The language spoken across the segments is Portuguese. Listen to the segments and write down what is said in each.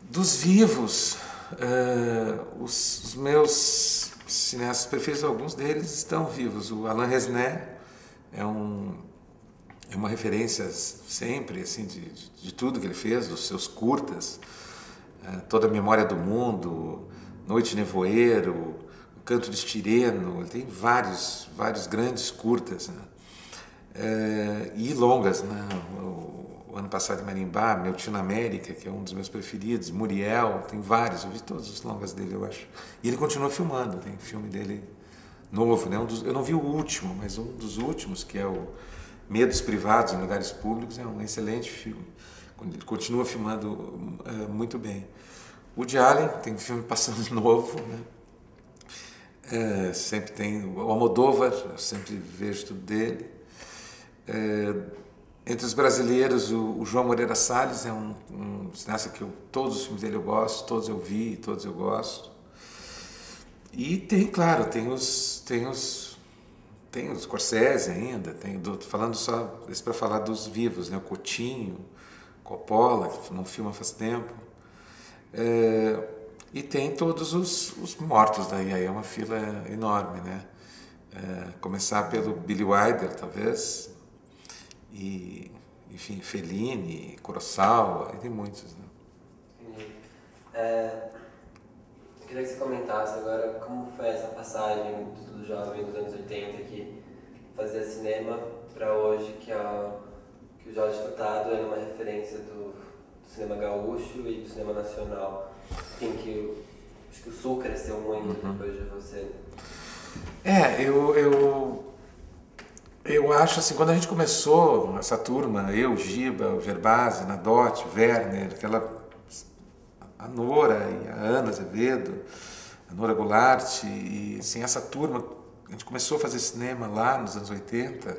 Dos vivos, os meus cineastas preferidos, alguns deles estão vivos. O Alain Resnais é, é uma referência sempre assim, de tudo que ele fez, dos seus curtas, Toda a Memória do Mundo, Noite Nevoeiro, O Canto de Estireno. Ele tem vários grandes curtas, né? E longas, né? O Ano Passado em Marimbá, Meu Tio na América, que é um dos meus preferidos, Muriel, tem vários, eu vi todos os longas dele, eu acho. E ele continua filmando, tem filme dele novo, né? Eu não vi o último, mas um dos últimos, que é o Medos Privados em Lugares Públicos, é um excelente filme. Ele continua filmando muito bem. O Woody Allen tem um filme passando novo, né? Sempre tem o Almodóvar, eu sempre vejo tudo dele. Entre os brasileiros, o João Moreira Salles é um cineasta que todos os filmes dele eu gosto, todos eu vi, todos eu gosto. E tem, claro, tem os Scorsese ainda, falando só isso para falar dos vivos, né? O Coutinho, Coppola, que não filma faz tempo. E tem todos os mortos daí, aí é uma fila enorme, né? Começar pelo Billy Wilder, talvez, e, enfim, Fellini, Kurosawa, tem muitos, né? Entendi. Eu queria que você comentasse agora como foi essa passagem do jovem dos anos 80 que fazia cinema para hoje, que o Jorge Furtado é uma referência do cinema gaúcho e do cinema nacional. Enfim, acho que o Sul cresceu muito depois de você. Eu acho assim, quando a gente começou essa turma, eu, Giba, o Gerbasi, Nadotti, Werner, a Nora e a Ana Azevedo, a Nora Goulart, e assim, essa turma, a gente começou a fazer cinema lá nos anos 80,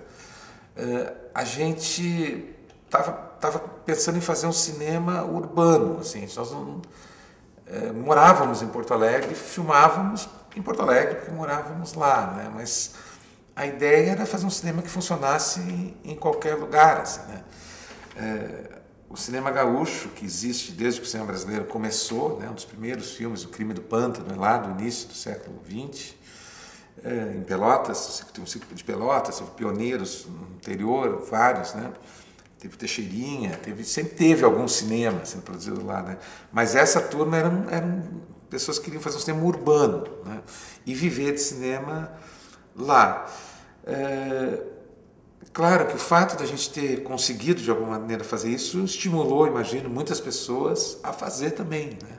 a gente estava pensando em fazer um cinema urbano, assim, nós não morávamos em Porto Alegre, filmávamos em Porto Alegre porque morávamos lá, né? Mas a ideia era fazer um cinema que funcionasse em qualquer lugar, assim, né? O cinema gaúcho, que existe desde que o cinema brasileiro começou, né? Um dos primeiros filmes, O Crime do Pântano, lá do início do século XX, em Pelotas, tem um ciclo de Pelotas, teve pioneiros no interior, vários, né? Teve Teixeirinha, sempre teve algum cinema sendo produzido lá, né? Mas essa turma eram pessoas que queriam fazer um cinema urbano, né? E viver de cinema lá. Claro que o fato de a gente ter conseguido de alguma maneira fazer isso estimulou, imagino, muitas pessoas a fazer também, né?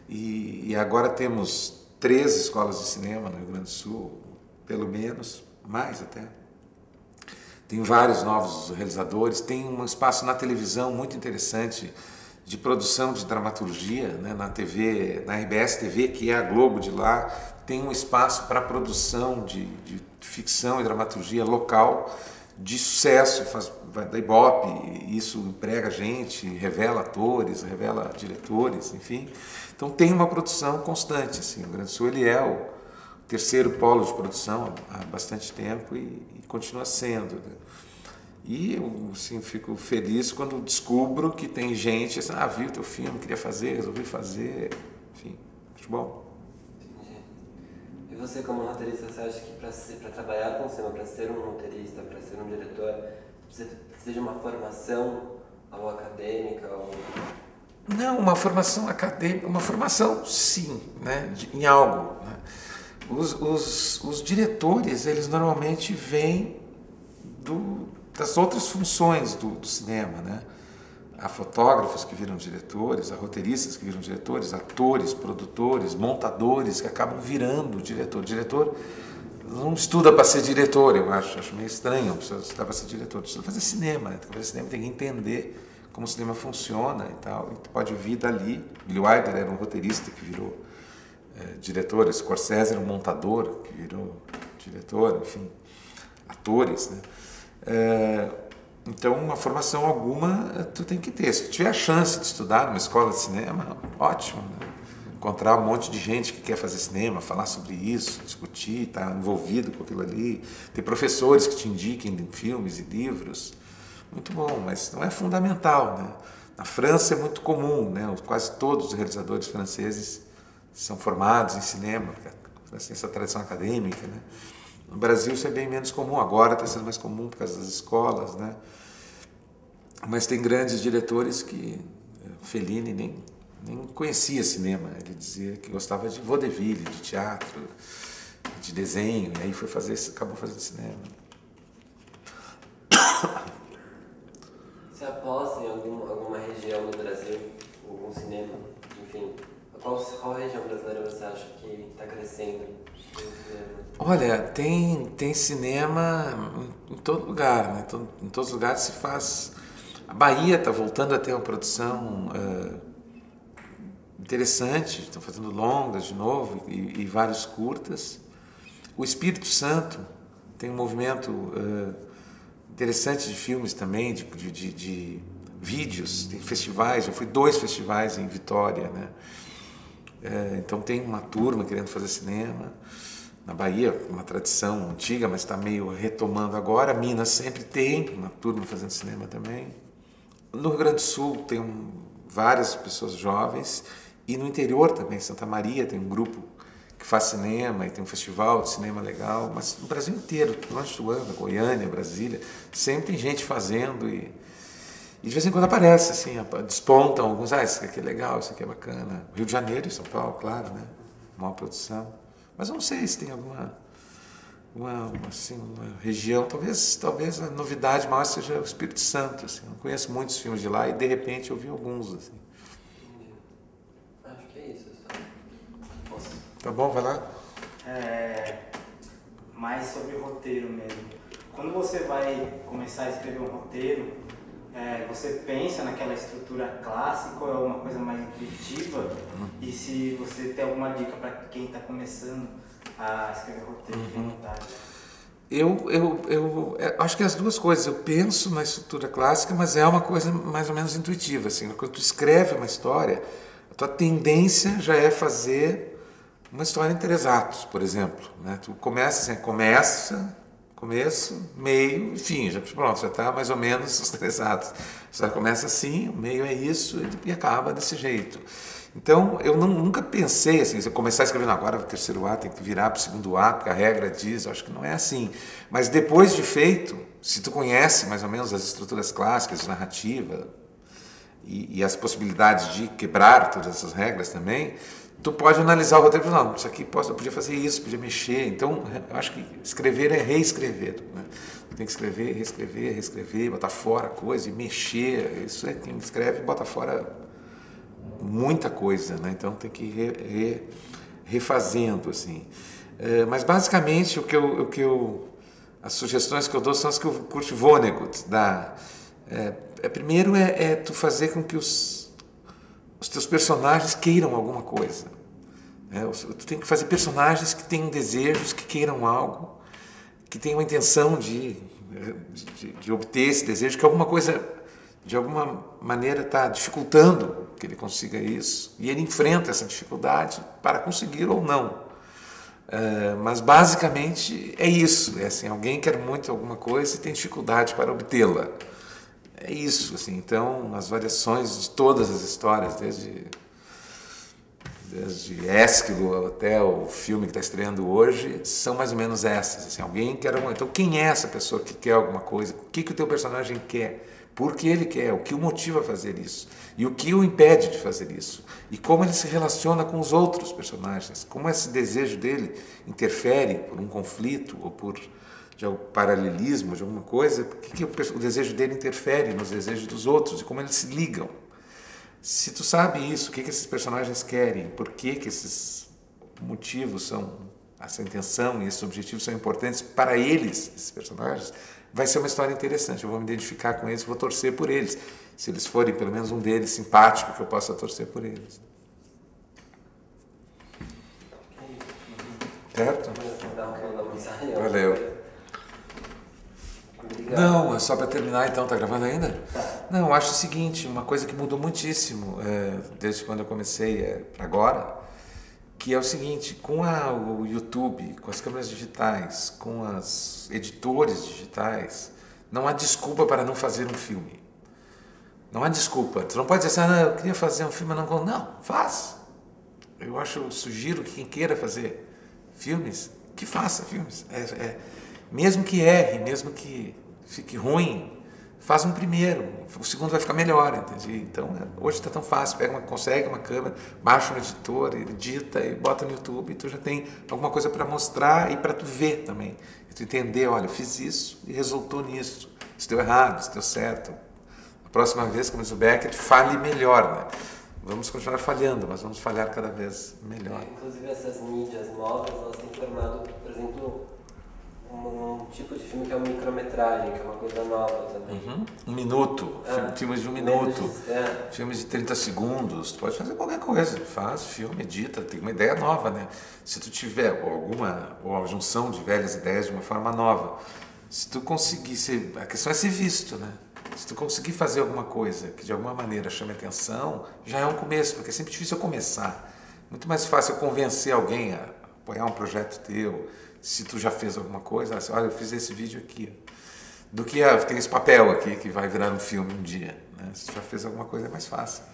E agora temos 3 escolas de cinema no Rio Grande do Sul, pelo menos, mais até. Tem vários novos realizadores, tem um espaço na televisão muito interessante de produção de dramaturgia, né? Na TV, na RBS TV, que é a Globo de lá, tem um espaço para produção de ficção e dramaturgia local de sucesso, vai da Ibope, isso emprega gente, revela atores, revela diretores, enfim. Então tem uma produção constante, assim. O Rio Grande do Sul ele é o terceiro polo de produção há bastante tempo e continua sendo, né? E eu assim, fico feliz quando descubro que tem gente assim, viu teu filme, queria fazer, resolvi fazer, enfim, acho bom. Entendi. E você, como roteirista, você acha que para trabalhar com cinema, para ser um roteirista, para ser um diretor, precisa de uma formação ou acadêmica? Não, uma formação acadêmica, uma formação sim, né, em algo, né? Os diretores, eles normalmente vêm das outras funções do cinema, né? Há fotógrafos que viram diretores, há roteiristas que viram diretores, atores, produtores, montadores que acabam virando diretor. Diretor não estuda para ser diretor, eu acho meio estranho, precisa estudar para ser diretor, precisa fazer cinema, né? Fazer cinema tem que entender como o cinema funciona e tal, e pode vir dali. Billy Wilder era um roteirista que virou diretor, Scorsese era um montador que virou diretor, enfim, atores, né? Então, uma formação alguma tu tem que ter. Se tu tiver a chance de estudar numa escola de cinema, ótimo, né? Encontrar um monte de gente que quer fazer cinema, falar sobre isso, discutir, estar envolvido com aquilo ali, ter professores que te indiquem filmes e livros, muito bom, mas não é fundamental, né? Na França é muito comum, né? Quase todos os realizadores franceses são formados em cinema, porque a França tem essa tradição acadêmica, né? No Brasil isso é bem menos comum, agora está sendo mais comum por causa das escolas, né? Mas tem grandes diretores que Fellini nem conhecia cinema, ele dizia que gostava de vaudeville, de teatro, de desenho, e aí acabou fazendo cinema. Você aposta em alguma região do Brasil, algum cinema, enfim, qual região brasileira você acha que está crescendo? Olha, tem cinema em todo lugar, né? Em todos os lugares se faz. A Bahia está voltando a ter uma produção interessante, estão fazendo longas de novo e vários curtas. O Espírito Santo tem um movimento interessante de filmes também, de vídeos, tem festivais. Eu fui 2 festivais em Vitória, né? Então tem uma turma querendo fazer cinema. Na Bahia, uma tradição antiga, mas está meio retomando agora. Minas sempre tem uma turma fazendo cinema também. No Rio Grande do Sul tem várias pessoas jovens, e no interior também, Santa Maria tem um grupo que faz cinema e tem um festival de cinema legal, mas no Brasil inteiro, onde tu anda, Goiânia, Brasília, sempre tem gente fazendo e de vez em quando aparece, assim, despontam alguns, isso aqui é legal, isso aqui é bacana. Rio de Janeiro e São Paulo, claro, né? Maior produção. Mas eu não sei se tem alguma uma região, talvez a novidade maior seja o Espírito Santo, assim. Eu não conheço muitos filmes de lá e de repente eu vi alguns, assim. Acho que é isso, sabe? Posso? Tá bom, vai lá. Mais sobre o roteiro mesmo. Quando você vai começar a escrever um roteiro, você pensa naquela estrutura clássica ou é uma coisa mais intuitiva? E se você tem alguma dica para quem está começando a escrever roteiro de verdade? Eu acho que as duas coisas. Eu penso na estrutura clássica, mas é uma coisa mais ou menos intuitiva. Assim. Quando tu escreve uma história, a tua tendência já é fazer uma história em 3 atos, por exemplo. Né? Tu começa assim, começo, meio e fim. Pronto, já está mais ou menos os 3 atos. Você começa assim, o meio é isso e acaba desse jeito. Então, eu nunca pensei assim, se eu começar escrevendo agora, o 3º ato tem que virar para o 2º ato, porque a regra diz, eu acho que não é assim. Mas depois de feito, se tu conhece mais ou menos as estruturas clássicas de narrativa e as possibilidades de quebrar todas essas regras também, tu pode analisar o roteiro e falar, não, isso aqui eu podia fazer isso, podia mexer. Então, eu acho que escrever é reescrever. Né? Tem que escrever, reescrever, botar fora coisa e mexer. Isso é quem escreve bota fora muita coisa, né? Então tem que ir refazendo, assim. Mas basicamente as sugestões que eu dou são as que o Kurt Vonnegut dá. Primeiro tu fazer com que os teus personagens queiram alguma coisa. Tu tem que fazer personagens que tenham desejos, que queiram algo, que tenham a intenção de obter esse desejo, que alguma coisa de alguma maneira está dificultando que ele consiga isso, e ele enfrenta essa dificuldade para conseguir ou não. Mas basicamente é isso, assim, alguém quer muito alguma coisa e tem dificuldade para obtê-la. É isso, assim. Então as variações de todas as histórias, desde Ésquilo até o filme que está estreando hoje, são mais ou menos essas. Assim, alguém quer alguma... Então quem é essa pessoa que quer alguma coisa? O que o teu personagem quer? Por que ele quer? O que o motiva a fazer isso? E o que o impede de fazer isso? E como ele se relaciona com os outros personagens? Como esse desejo dele interfere por um conflito ou por paralelismo de alguma coisa? Por que o desejo dele interfere nos desejos dos outros? E como eles se ligam? Se tu sabe isso, o que esses personagens querem? Por que esses motivos são... essa intenção e esses objetivos são importantes para eles, esses personagens, vai ser uma história interessante. Eu vou me identificar com eles, vou torcer por eles. Se eles forem, pelo menos um deles, simpático, que eu possa torcer por eles. Certo? Valeu. Não, é só para terminar então, tá gravando ainda? Não, eu acho o seguinte, uma coisa que mudou muitíssimo desde quando eu comecei para agora, que é o seguinte, com o YouTube, com as câmeras digitais, com os editores digitais, não há desculpa para não fazer um filme. Não há desculpa. Tu não pode dizer assim, eu queria fazer um filme, mas não, faz. Eu sugiro que quem queira fazer filmes, que faça filmes. Mesmo que erre, mesmo que fique ruim, faz um primeiro, o segundo vai ficar melhor, entende? Então, hoje está tão fácil, consegue uma câmera, baixa um editor, edita e bota no YouTube, e tu já tem alguma coisa para mostrar e para tu ver também. E tu entender, olha, eu fiz isso e resultou nisso. Se deu errado, se deu certo. A próxima vez, como diz o Beckett, fale melhor, né? Vamos continuar falhando, mas vamos falhar cada vez melhor. Inclusive essas mídias novas, elas têm formado, por exemplo, um tipo de filme que é uma micrometragem, que é uma coisa nova também. Um minuto, filmes de um minuto, filmes de 30 segundos, tu pode fazer qualquer coisa, faz filme, edita, tem uma ideia nova, né? Se tu tiver ou a junção de velhas ideias de uma forma nova, se tu conseguir a questão é ser visto, né? Se tu conseguir fazer alguma coisa que de alguma maneira chame atenção, já é um começo, porque é sempre difícil começar. Muito mais fácil convencer alguém a apoiar um projeto teu, se tu já fez alguma coisa, assim, olha, eu fiz esse vídeo aqui, do que tem esse papel aqui que vai virar um filme um dia, né? Se tu já fez alguma coisa é mais fácil.